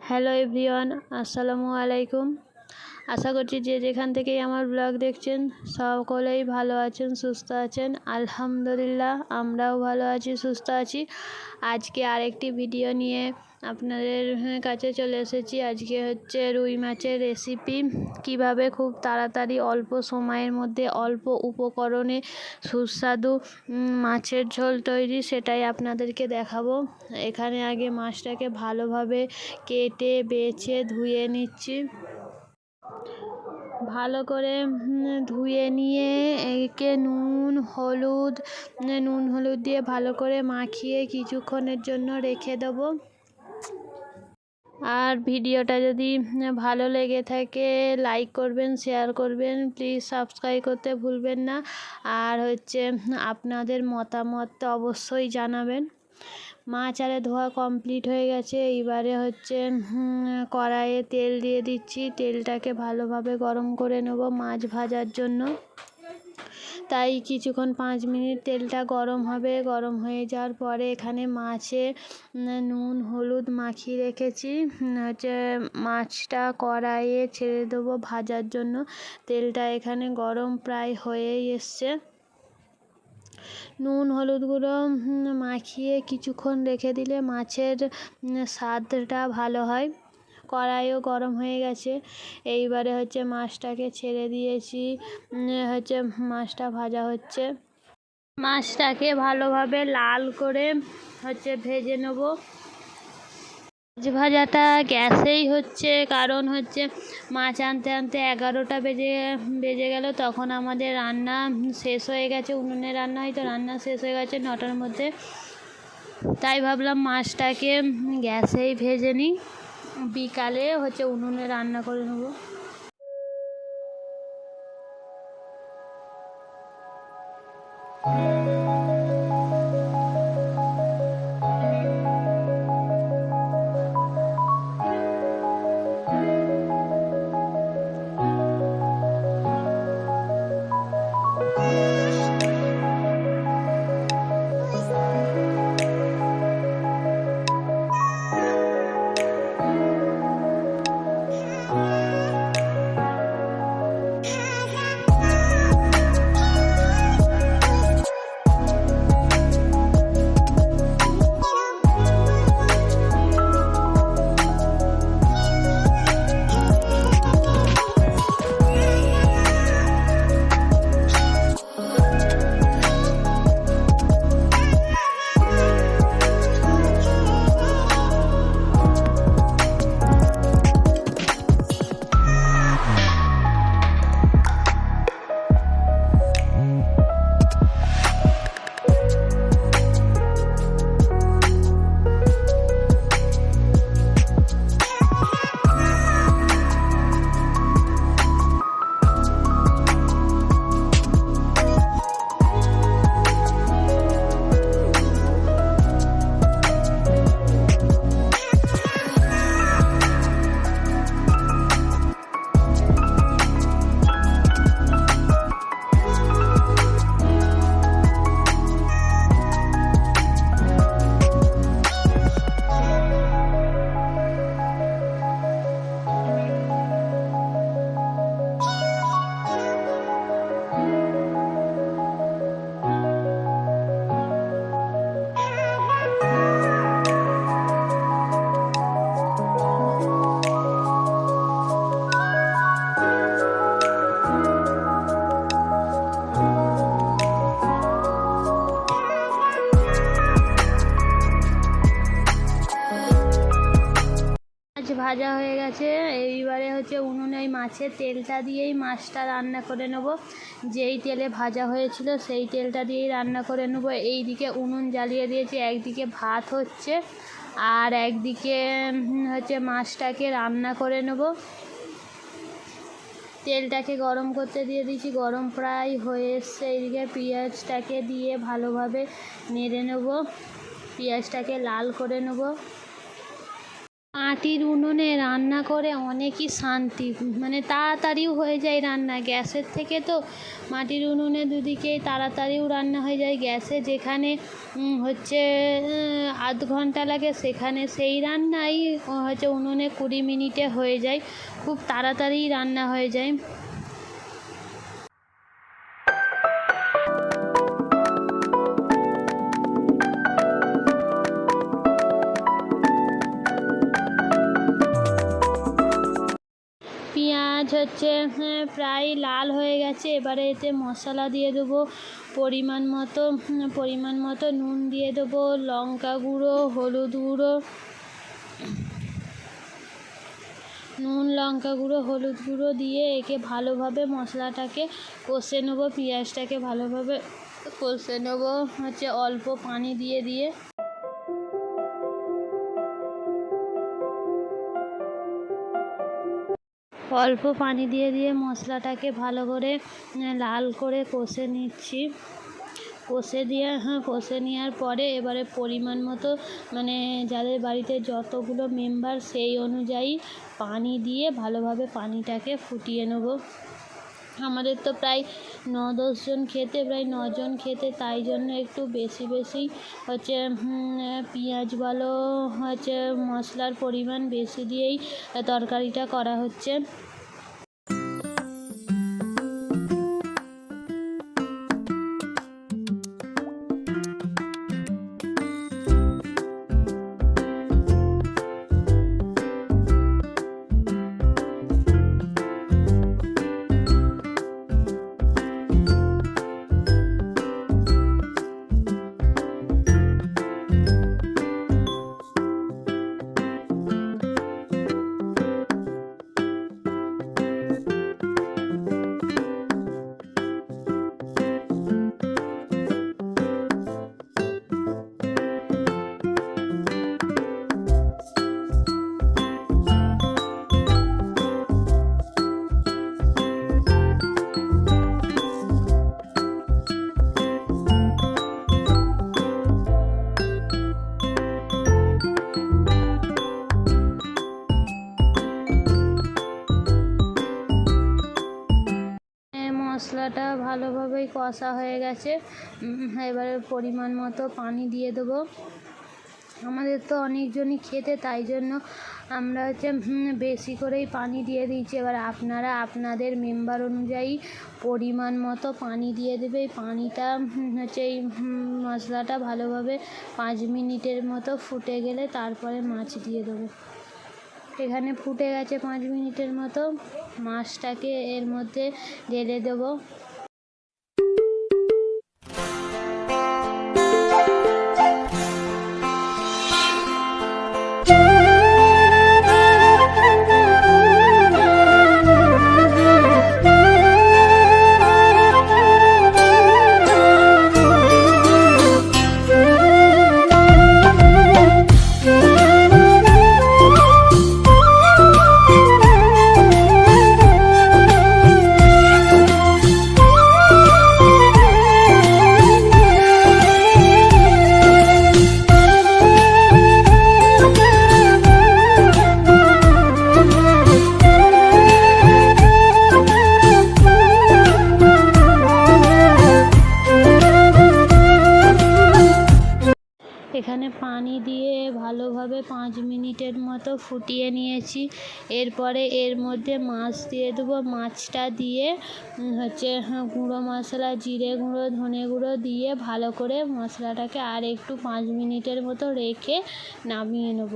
Hello everyone, আসসালামু আলাইকুম। আশা করছি যে যেখান থেকেই আমার ব্লগ দেখছেন সকলেই ভালো আছেন, সুস্থ আছেন। আলহামদুলিল্লাহ, আমরাও ভালো আছি, সুস্থ আছি। আজকে আরেকটি ভিডিও নিয়ে আপনাদের কাছে চলে এসেছি। আজকে হচ্ছে রুই মাছের রেসিপি, কিভাবে খুব তাড়াতাড়ি অল্প সময়ের মধ্যে অল্প উপকরণে সুস্বাদু মাছের ঝোল তৈরি, সেটাই আপনাদেরকে দেখাবো। এখানে আগে মাছটাকে ভালোভাবে কেটে বেছে ধুয়ে নিচ্ছি। ভালো করে ধুয়ে নিয়ে একে নুন হলুদ দিয়ে ভালো করে মাখিয়ে কিছুক্ষণের জন্য রেখে দেবো। আর ভিডিওটা যদি ভালো লেগে থাকে লাইক করবেন, শেয়ার করবেন, প্লিজ সাবস্ক্রাইব করতে ভুলবেন না। আর হচ্ছে আপনাদের মতামত অবশ্যই জানাবেন। মাছ আরে ধোয়া কমপ্লিট হয়ে গেছে। এইবারে হচ্ছে কড়াইয়ে তেল দিয়ে দিচ্ছি। তেলটাকে ভালোভাবে গরম করে নেব মাছ ভাজার জন্য। তাই কিছুক্ষণ 5 মিনিট তেলটা গরম হবে। গরম হয়ে যাওয়ার পরে এখানে মাছে নুন হলুদ মাখিয়ে রেখেছি। হচ্ছে মাছটা কড়াইয়ে ছেড়ে দেবো ভাজার জন্য। তেলটা এখানে গরম প্রায় হয়েই এসছে। নুন হলুদ গুঁড়ো মাখিয়ে কিছুক্ষণ রেখে দিলে মাছের স্বাদটা ভালো হয়। কড়াইও গরম হয়ে গেছে। এইবারে হচ্ছে মাছটাকে ছেড়ে দিয়েছি। হচ্ছে মাছটা ভাজা হচ্ছে। মাছটাকে ভালোভাবে লাল করে হচ্ছে ভেজে নেব। মাছ ভাজাটা গ্যাসেই হচ্ছে, কারণ হচ্ছে মাছ আনতে আনতে 11টা বেজে গেল। তখন আমাদের রান্না শেষ হয়ে গেছে। উনুনে রান্না হয় তো রান্না শেষ হয়ে গেছে 9টার মধ্যে। তাই ভাবলাম মাছটাকে গ্যাসেই ভেজে নিই, বিকালে হচ্ছে উনুনে রান্না করে নেবো। ভাজা হয়ে গেছে। এইবারে হচ্ছে উনুনে ওই মাছের তেলটা দিয়েই মাছটা রান্না করে নেব। যেই তেলে ভাজা হয়েছিল সেই তেলটা দিয়েই রান্না করে নেব। এইদিকে উনুন জ্বালিয়ে দিয়েছি, একদিকে ভাত হচ্ছে আর একদিকে হচ্ছে মাছটাকে রান্না করে নেব। তেলটাকে গরম করতে দিয়ে দিয়েছি, গরম প্রায় হয়ে এসছে। এইদিকে পেঁয়াজটাকে দিয়ে ভালোভাবে নেড়ে নেব, পেঁয়াজটাকে লাল করে নেব। মাটির উনুনে রান্না করে অনেকই শান্তি, মানে তাড়াতাড়িও হয়ে যায় রান্না। গ্যাসের থেকে তো মাটির উনুনে দুদিকেই তাড়াতাড়িও রান্না হয়ে যায়। গ্যাসে যেখানে হচ্ছে আধ ঘন্টা লাগে, সেখানে সেই রান্নাই হচ্ছে উনুনে 20 মিনিটে হয়ে যায়। খুব তাড়াতাড়ি রান্না হয়ে যায়। পেঁয়াজ হচ্ছে প্রায় লাল হয়ে গেছে। এবারে এতে মশলা দিয়ে দেবো পরিমাণ মতো নুন দিয়ে দেবো, লঙ্কা গুঁড়ো, হলুদ গুঁড়ো, হলুদ গুঁড়ো দিয়ে একে ভালোভাবে মশলাটাকে কষে নেবো। পেঁয়াজটাকে ভালোভাবে কষে নেবো হচ্ছে অল্প পানি দিয়ে মশলাটাকে ভালো করে লাল করে কষে নিচ্ছি। কষে নেওয়ার পরে এবারে পরিমাণ মতো, মানে যাদের বাড়িতে যতগুলো মেম্বার সেই অনুযায়ী পানি দিয়ে ভালোভাবে পানিটাকে ফুটিয়ে নেব। আমাদের তো প্রায় 9-10 জন খেতে, প্রায় 9 জন খেতে, তাই জন্য একটু বেশি হচ্ছে পেঁয়াজ ভালো হচ্ছে মশলার পরিমাণ বেশি দিয়েই তরকারিটা করা হচ্ছে। মশলাটা ভালোভাবেই কষা হয়ে গেছে। এবারে পরিমাণ মতো পানি দিয়ে দেবো। আমাদের তো অনেকজনই খেতে, তাই জন্য আমরা হচ্ছে বেশি করেই পানি দিয়ে দিয়েছি। এবার আপনারা আপনাদের মেম্বার অনুযায়ী পরিমাণ মতো পানি দিয়ে দেবে। এই পানিটা হচ্ছে এই মশলাটা ভালোভাবে 5 মিনিটের মতো ফুটে গেলে তারপরে মাছ দিয়ে দেবো। এখানে ফুটে গেছে 5 মিনিটের মতো, মাছটাকে এর মধ্যে ঢেলে দেবো। এখানে পানি দিয়ে ভালোভাবে 5 মিনিটের মতো ফুটিয়ে নিয়েছি। এরপরে এর মধ্যে মাছ দিয়ে দেবো। মাছটা দিয়ে হচ্ছে গুঁড়ো মশলা, জিরে গুঁড়ো, ধনে গুঁড়ো দিয়ে ভালো করে মশলাটাকে আর একটু 5 মিনিটের মতো রেখে নামিয়ে নেব।